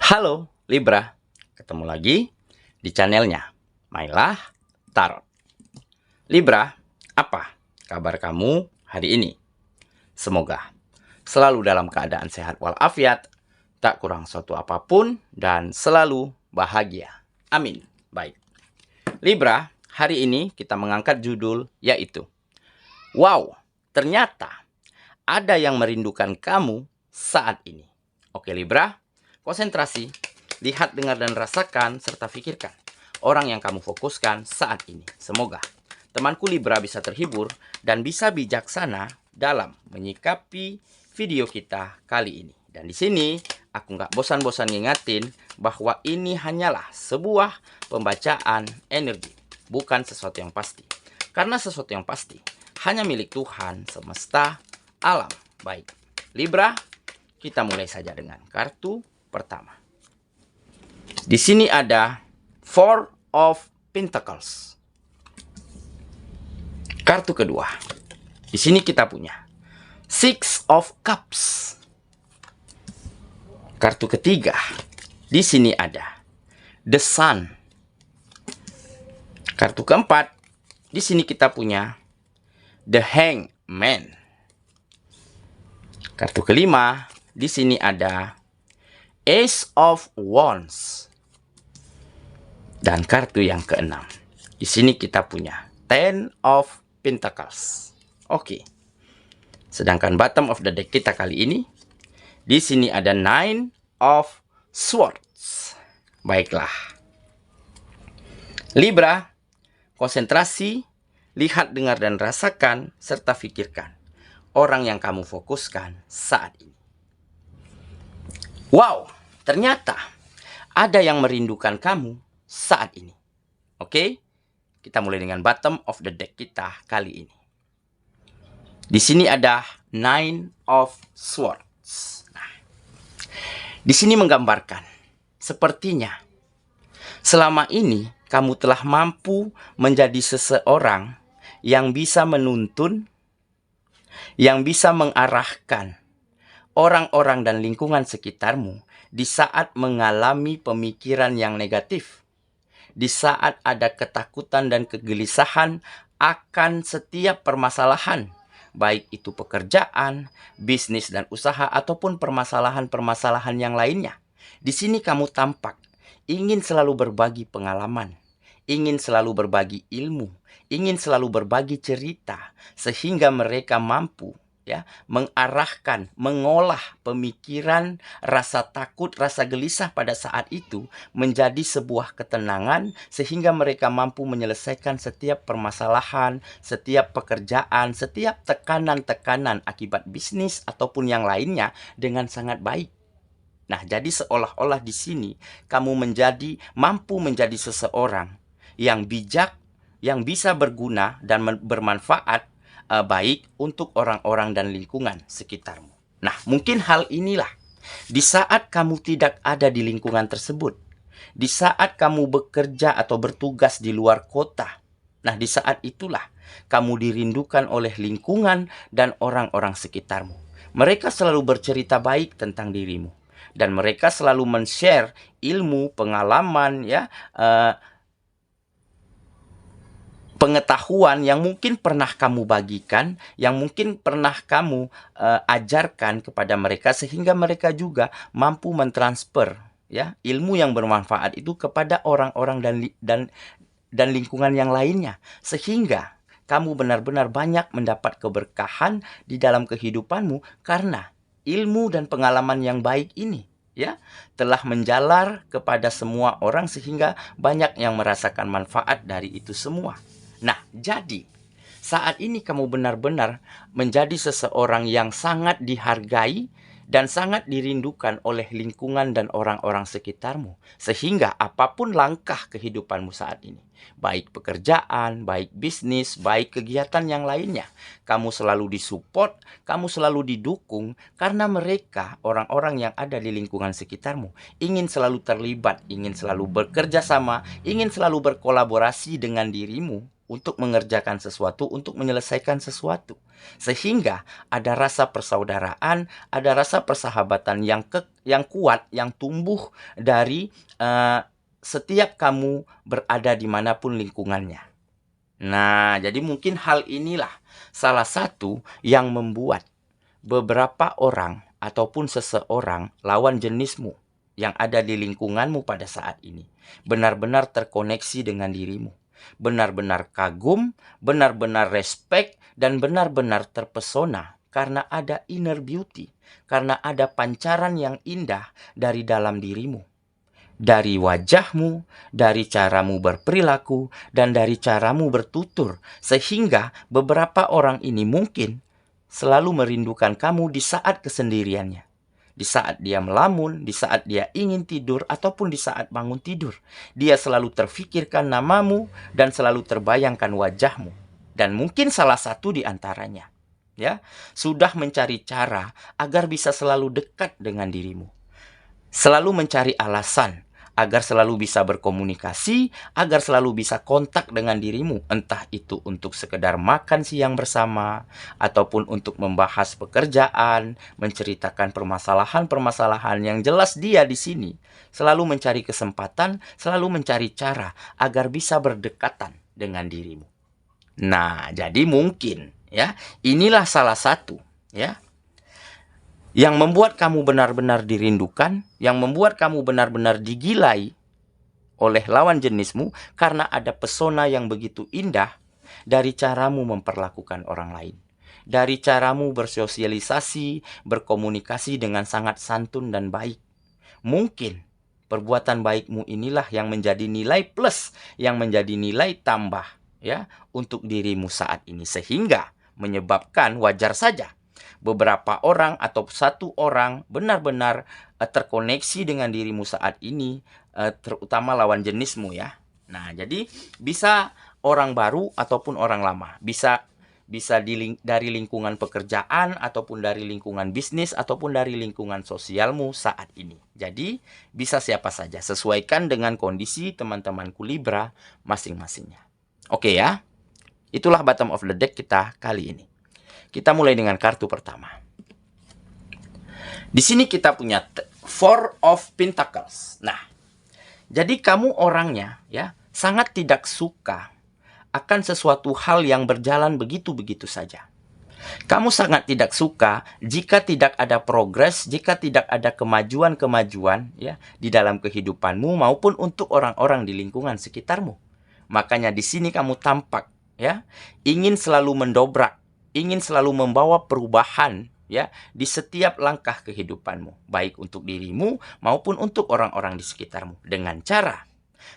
Halo Libra, ketemu lagi di channelnya Mailah Tarot. Libra, apa kabar kamu hari ini? Semoga selalu dalam keadaan sehat walafiat, tak kurang suatu apapun, dan selalu bahagia. Amin. Baik. Libra, hari ini kita mengangkat judul yaitu Wow, ternyata ada yang merindukan kamu saat ini. Oke Libra, konsentrasi, lihat, dengar, dan rasakan, serta pikirkan orang yang kamu fokuskan saat ini. Semoga temanku Libra bisa terhibur dan bisa bijaksana dalam menyikapi video kita kali ini. Dan di sini aku nggak bosan-bosan ngingatin bahwa ini hanyalah sebuah pembacaan energi, bukan sesuatu yang pasti. Karena sesuatu yang pasti hanya milik Tuhan semesta alam. Baik, Libra, kita mulai saja dengan kartu pertama. Di sini ada Four of Pentacles. Kartu kedua. Di sini kita punya Six of Cups. Kartu ketiga. Di sini ada The Sun. Kartu keempat. Di sini kita punya The Hangman. Kartu kelima, di sini ada Ace of Wands. Dan kartu yang keenam, di sini kita punya Ten of Pentacles. Oke. Sedangkan bottom of the deck kita kali ini, di sini ada Nine of Swords. Baiklah. Libra, konsentrasi, lihat, dengar, dan rasakan, serta pikirkan orang yang kamu fokuskan saat ini. Wow, ternyata ada yang merindukan kamu saat ini. Oke, kita mulai dengan bottom of the deck kita kali ini. Di sini ada Nine of Swords. Nah, di sini menggambarkan sepertinya selama ini kamu telah mampu menjadi seseorang yang bisa menuntun, yang bisa mengarahkan orang-orang dan lingkungan sekitarmu di saat mengalami pemikiran yang negatif, di saat ada ketakutan dan kegelisahan akan setiap permasalahan, baik itu pekerjaan, bisnis dan usaha, ataupun permasalahan-permasalahan yang lainnya. Di sini kamu tampak ingin selalu berbagi pengalaman, ingin selalu berbagi ilmu, ingin selalu berbagi cerita, sehingga mereka mampu mengarahkan, mengolah pemikiran, rasa takut, rasa gelisah pada saat itu menjadi sebuah ketenangan, sehingga mereka mampu menyelesaikan setiap permasalahan, setiap pekerjaan, setiap tekanan-tekanan akibat bisnis ataupun yang lainnya dengan sangat baik. Nah, jadi seolah-olah di sini kamu mampu menjadi seseorang yang bijak, yang bisa berguna dan bermanfaat baik untuk orang-orang dan lingkungan sekitarmu. Nah, mungkin hal inilah di saat kamu tidak ada di lingkungan tersebut, di saat kamu bekerja atau bertugas di luar kota. Nah, di saat itulah kamu dirindukan oleh lingkungan dan orang-orang sekitarmu. Mereka selalu bercerita baik tentang dirimu, dan mereka selalu men-share ilmu, pengalaman, pengetahuan yang mungkin pernah kamu bagikan, yang mungkin pernah kamu ajarkan kepada mereka, sehingga mereka juga mampu mentransfer ilmu yang bermanfaat itu kepada orang-orang dan lingkungan yang lainnya, sehingga kamu benar-benar banyak mendapat keberkahan di dalam kehidupanmu karena ilmu dan pengalaman yang baik ini telah menjalar kepada semua orang, sehingga banyak yang merasakan manfaat dari itu semua. Nah, jadi saat ini kamu benar-benar menjadi seseorang yang sangat dihargai dan sangat dirindukan oleh lingkungan dan orang-orang sekitarmu. Sehingga apapun langkah kehidupanmu saat ini, baik pekerjaan, baik bisnis, baik kegiatan yang lainnya, kamu selalu disupport, kamu selalu didukung, karena mereka, orang-orang yang ada di lingkungan sekitarmu, ingin selalu terlibat, ingin selalu bekerja sama, ingin selalu berkolaborasi dengan dirimu, untuk mengerjakan sesuatu, untuk menyelesaikan sesuatu. Sehingga ada rasa persaudaraan, ada rasa persahabatan yang kuat, yang tumbuh dari setiap kamu berada dimanapun lingkungannya. Nah, jadi mungkin hal inilah salah satu yang membuat beberapa orang ataupun seseorang lawan jenismu yang ada di lingkunganmu pada saat ini benar-benar terkoneksi dengan dirimu, benar-benar kagum, benar-benar respect, dan benar-benar terpesona karena ada inner beauty, karena ada pancaran yang indah dari dalam dirimu, dari wajahmu, dari caramu berperilaku, dan dari caramu bertutur, sehingga beberapa orang ini mungkin selalu merindukan kamu di saat kesendiriannya. Di saat dia melamun, di saat dia ingin tidur, ataupun di saat bangun tidur. Dia selalu terfikirkan namamu dan selalu terbayangkan wajahmu. Dan mungkin salah satu di antaranya, ya, sudah mencari cara agar bisa selalu dekat dengan dirimu. Selalu mencari alasan agar selalu bisa berkomunikasi, agar selalu bisa kontak dengan dirimu, entah itu untuk sekedar makan siang bersama, ataupun untuk membahas pekerjaan, menceritakan permasalahan-permasalahan yang jelas dia di sini. Selalu mencari kesempatan, selalu mencari cara agar bisa berdekatan dengan dirimu. Nah, jadi mungkin ya, inilah salah satu ya yang membuat kamu benar-benar dirindukan, yang membuat kamu benar-benar digilai oleh lawan jenismu karena ada pesona yang begitu indah dari caramu memperlakukan orang lain. Dari caramu bersosialisasi, berkomunikasi dengan sangat santun dan baik. Mungkin perbuatan baikmu inilah yang menjadi nilai plus, yang menjadi nilai tambah ya untuk dirimu saat ini, sehingga menyebabkan wajar saja beberapa orang atau satu orang benar-benar terkoneksi dengan dirimu saat ini, terutama lawan jenismu ya. Nah, jadi bisa orang baru ataupun orang lama, bisa dari lingkungan pekerjaan ataupun dari lingkungan bisnis ataupun dari lingkungan sosialmu saat ini. Jadi bisa siapa saja, sesuaikan dengan kondisi teman-temanku Libra masing-masingnya. Oke ya, itulah bottom of the deck kita kali ini. Kita mulai dengan kartu pertama. Di sini kita punya Four of Pentacles. Nah, jadi kamu orangnya ya sangat tidak suka akan sesuatu hal yang berjalan begitu-begitu saja. Kamu sangat tidak suka jika tidak ada progres, jika tidak ada kemajuan-kemajuan ya di dalam kehidupanmu maupun untuk orang-orang di lingkungan sekitarmu. Makanya di sini kamu tampak ya ingin selalu mendobrak, ingin selalu membawa perubahan ya di setiap langkah kehidupanmu, baik untuk dirimu maupun untuk orang-orang di sekitarmu, dengan cara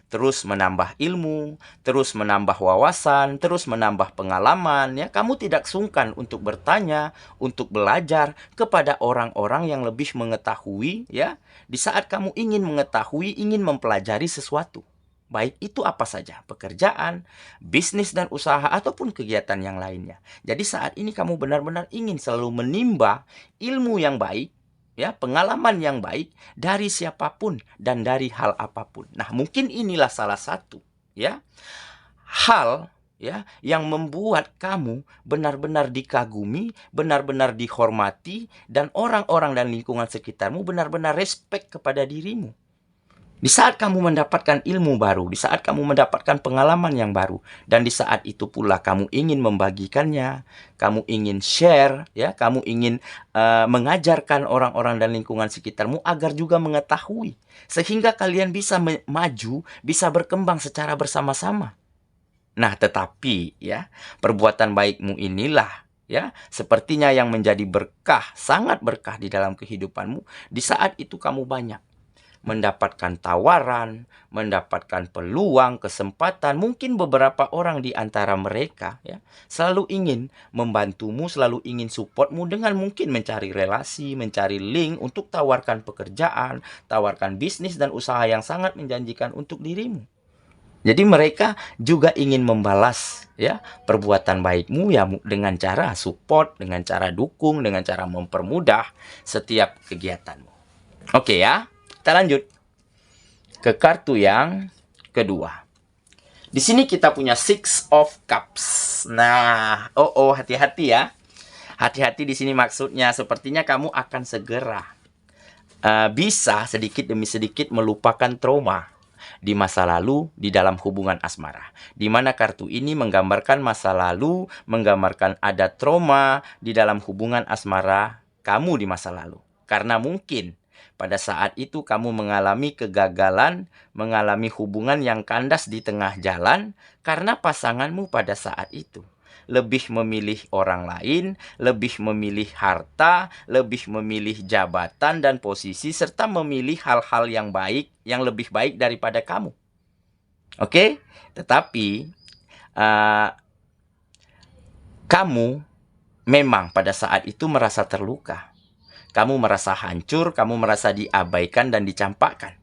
terus menambah ilmu, terus menambah wawasan, terus menambah pengalaman ya. Kamu tidak sungkan untuk bertanya, untuk belajar kepada orang-orang yang lebih mengetahui ya. Di saat kamu ingin mengetahui, ingin mempelajari sesuatu, baik itu apa saja, pekerjaan, bisnis dan usaha, ataupun kegiatan yang lainnya. Jadi saat ini kamu benar-benar ingin selalu menimba ilmu yang baik, ya, pengalaman yang baik dari siapapun dan dari hal apapun. Nah, mungkin inilah salah satu, ya, hal ya yang membuat kamu benar-benar dikagumi, benar-benar dihormati, dan orang-orang dan lingkungan sekitarmu benar-benar respect kepada dirimu. Di saat kamu mendapatkan ilmu baru, di saat kamu mendapatkan pengalaman yang baru, dan di saat itu pula kamu ingin membagikannya, kamu ingin share, ya, kamu ingin mengajarkan orang-orang dan lingkungan sekitarmu agar juga mengetahui, sehingga kalian bisa maju, bisa berkembang secara bersama-sama. Nah, tetapi ya, perbuatan baikmu inilah ya, sepertinya yang menjadi berkah, sangat berkah di dalam kehidupanmu. Di saat itu kamu banyak mendapatkan tawaran, mendapatkan peluang, kesempatan. Mungkin beberapa orang di antara mereka ya selalu ingin membantumu, selalu ingin supportmu dengan mungkin mencari relasi, mencari link untuk tawarkan pekerjaan, tawarkan bisnis dan usaha yang sangat menjanjikan untuk dirimu. Jadi mereka juga ingin membalas ya perbuatan baikmu ya dengan cara support, dengan cara dukung, dengan cara mempermudah setiap kegiatanmu. Oke ya. Kita lanjut ke kartu yang kedua. Di sini kita punya Six of Cups. Nah, hati-hati ya. Hati-hati di sini maksudnya sepertinya kamu akan segera bisa sedikit demi sedikit melupakan trauma di masa lalu di dalam hubungan asmara. Di mana kartu ini menggambarkan masa lalu, menggambarkan ada trauma di dalam hubungan asmara kamu di masa lalu. Karena mungkin pada saat itu kamu mengalami kegagalan, mengalami hubungan yang kandas di tengah jalan karena pasanganmu pada saat itu lebih memilih orang lain, lebih memilih harta, lebih memilih jabatan dan posisi, serta memilih hal-hal yang baik, yang lebih baik daripada kamu. Oke? Tetapi, kamu memang pada saat itu merasa terluka. Kamu merasa hancur, kamu merasa diabaikan dan dicampakkan.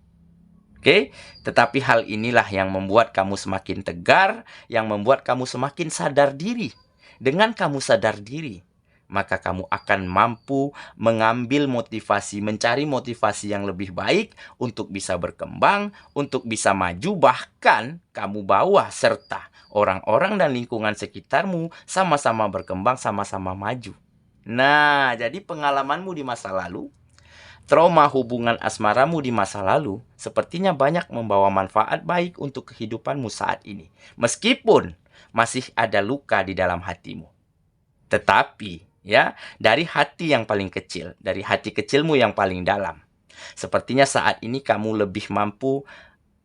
Oke? Tetapi hal inilah yang membuat kamu semakin tegar, yang membuat kamu semakin sadar diri. Dengan kamu sadar diri, maka kamu akan mampu mengambil motivasi, mencari motivasi yang lebih baik untuk bisa berkembang, untuk bisa maju, bahkan kamu bawa serta orang-orang dan lingkungan sekitarmu sama-sama berkembang, sama-sama maju. Nah, jadi pengalamanmu di masa lalu, trauma hubungan asmaramu di masa lalu sepertinya banyak membawa manfaat baik untuk kehidupanmu saat ini. Meskipun masih ada luka di dalam hatimu. Tetapi, ya, dari hati yang paling kecil, dari hati kecilmu yang paling dalam, sepertinya saat ini kamu lebih mampu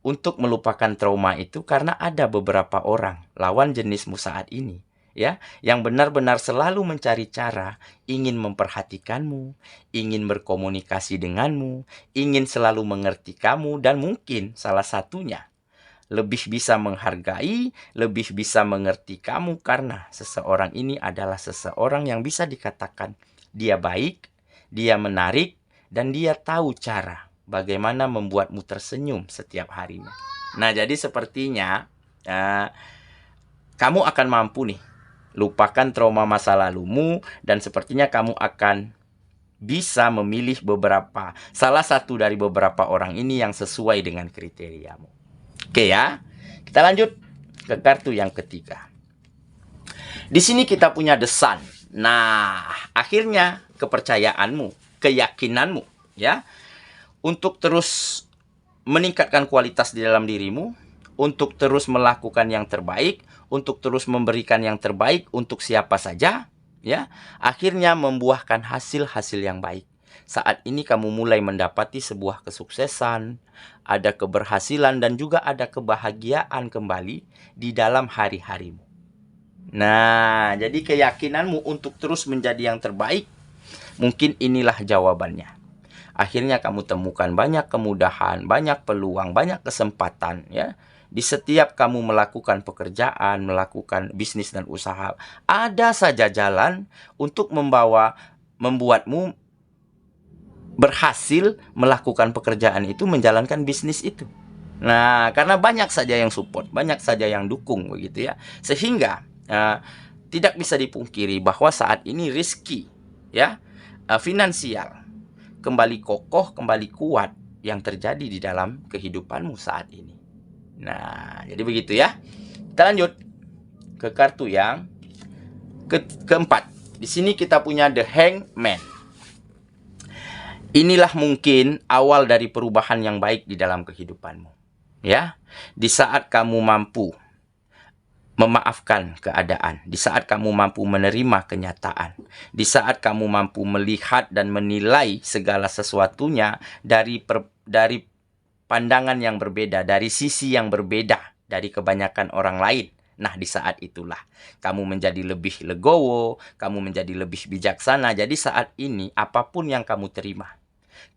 untuk melupakan trauma itu karena ada beberapa orang lawan jenismu saat ini, ya, yang benar-benar selalu mencari cara, ingin memperhatikanmu, ingin berkomunikasi denganmu, ingin selalu mengerti kamu, dan mungkin salah satunya lebih bisa menghargai, lebih bisa mengerti kamu karena seseorang ini adalah seseorang yang bisa dikatakan dia baik, dia menarik, dan dia tahu cara bagaimana membuatmu tersenyum setiap harinya. Nah, jadi sepertinya kamu akan mampu nih lupakan trauma masa lalumu, dan sepertinya kamu akan bisa memilih salah satu dari beberapa orang ini yang sesuai dengan kriteriamu. Oke ya, kita lanjut ke kartu yang ketiga. Di sini kita punya The Sun. Nah, akhirnya kepercayaanmu, keyakinanmu, ya, untuk terus meningkatkan kualitas di dalam dirimu, untuk terus melakukan yang terbaik, untuk terus memberikan yang terbaik untuk siapa saja, ya, akhirnya membuahkan hasil-hasil yang baik. Saat ini kamu mulai mendapati sebuah kesuksesan, ada keberhasilan, dan juga ada kebahagiaan kembali di dalam hari-harimu. Nah, jadi keyakinanmu untuk terus menjadi yang terbaik, mungkin inilah jawabannya. Akhirnya kamu temukan banyak kemudahan, banyak peluang, banyak kesempatan, ya. Di setiap kamu melakukan pekerjaan, melakukan bisnis dan usaha, ada saja jalan untuk membuatmu berhasil melakukan pekerjaan itu, menjalankan bisnis itu. Nah, karena banyak saja yang support, banyak saja yang dukung, begitu ya. Sehingga tidak bisa dipungkiri bahwa saat ini rezeki, ya, finansial kembali kokoh, kembali kuat yang terjadi di dalam kehidupanmu saat ini. Nah, jadi begitu ya. Kita lanjut ke kartu yang keempat. Di sini kita punya The Hangman. Inilah mungkin awal dari perubahan yang baik di dalam kehidupanmu. Ya, di saat kamu mampu memaafkan keadaan, di saat kamu mampu menerima kenyataan, di saat kamu mampu melihat dan menilai segala sesuatunya dari pandangan yang berbeda, dari sisi yang berbeda dari kebanyakan orang lain. Nah, di saat itulah kamu menjadi lebih legowo, kamu menjadi lebih bijaksana. Jadi saat ini apapun yang kamu terima,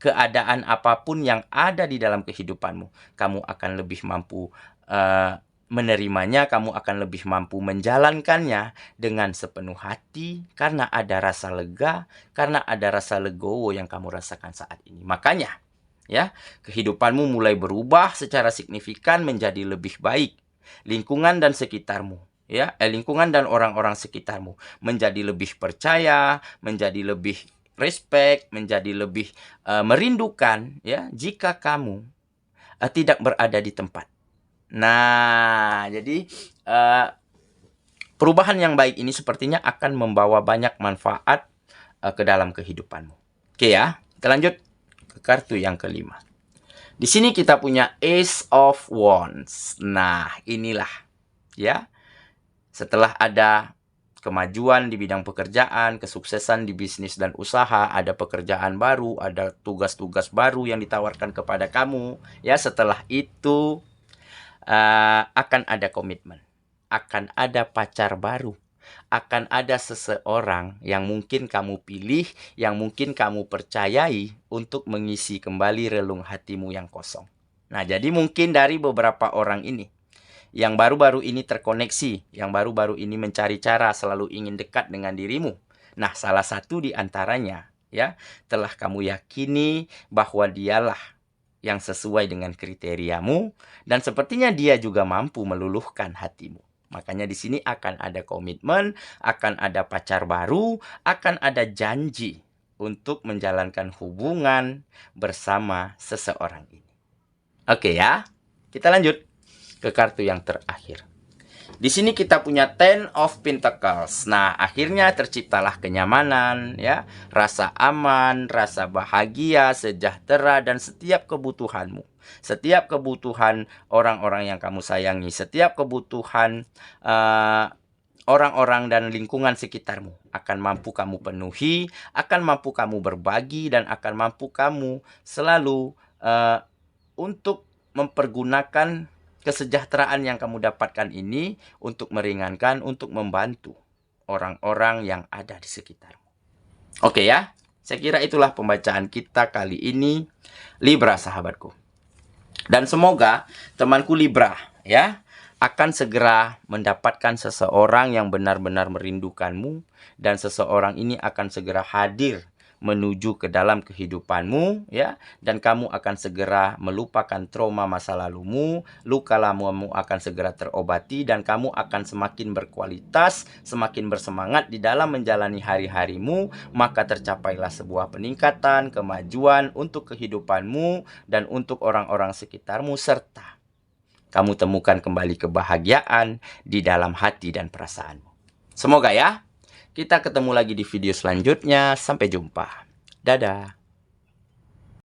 keadaan apapun yang ada di dalam kehidupanmu, kamu akan lebih mampu menerimanya, kamu akan lebih mampu menjalankannya dengan sepenuh hati, karena ada rasa lega, karena ada rasa legowo yang kamu rasakan saat ini. Makanya, ya, kehidupanmu mulai berubah secara signifikan menjadi lebih baik. Lingkungan dan sekitarmu, ya, lingkungan dan orang-orang sekitarmu menjadi lebih percaya, menjadi lebih respect, menjadi lebih merindukan, ya, jika kamu tidak berada di tempat. Nah, jadi perubahan yang baik ini sepertinya akan membawa banyak manfaat ke dalam kehidupanmu. Oke ya, kita lanjut ke kartu yang kelima. Di sini kita punya Ace of Wands. Nah, inilah ya. Setelah ada kemajuan di bidang pekerjaan, kesuksesan di bisnis dan usaha, ada pekerjaan baru, ada tugas-tugas baru yang ditawarkan kepada kamu. Ya, setelah itu akan ada komitmen, akan ada pacar baru, akan ada seseorang yang mungkin kamu pilih, yang mungkin kamu percayai untuk mengisi kembali relung hatimu yang kosong. Nah, jadi mungkin dari beberapa orang ini, yang baru-baru ini terkoneksi, yang baru-baru ini mencari cara selalu ingin dekat dengan dirimu. Nah, salah satu di antaranya, ya, telah kamu yakini bahwa dialah yang sesuai dengan kriteriamu, dan sepertinya dia juga mampu meluluhkan hatimu. Makanya di sini akan ada komitmen, akan ada pacar baru, akan ada janji untuk menjalankan hubungan bersama seseorang ini. Oke ya, kita lanjut ke kartu yang terakhir. Di sini kita punya Ten of Pentacles. Nah, akhirnya terciptalah kenyamanan, ya, rasa aman, rasa bahagia, sejahtera, dan setiap kebutuhanmu. Setiap kebutuhan orang-orang yang kamu sayangi, setiap kebutuhan orang-orang dan lingkungan sekitarmu akan mampu kamu penuhi, akan mampu kamu berbagi, dan akan mampu kamu selalu untuk mempergunakan kesejahteraan yang kamu dapatkan ini untuk meringankan, untuk membantu orang-orang yang ada di sekitarmu. Oke ya, saya kira itulah pembacaan kita kali ini, Libra sahabatku. Dan semoga temanku Libra ya akan segera mendapatkan seseorang yang benar-benar merindukanmu, dan seseorang ini akan segera hadir menuju ke dalam kehidupanmu ya, dan kamu akan segera melupakan trauma masa lalumu, luka lamamu akan segera terobati, dan kamu akan semakin berkualitas, semakin bersemangat di dalam menjalani hari-harimu, maka tercapailah sebuah peningkatan, kemajuan untuk kehidupanmu dan untuk orang-orang sekitarmu, serta kamu temukan kembali kebahagiaan di dalam hati dan perasaanmu. Semoga ya. Kita ketemu lagi di video selanjutnya. Sampai jumpa. Dadah.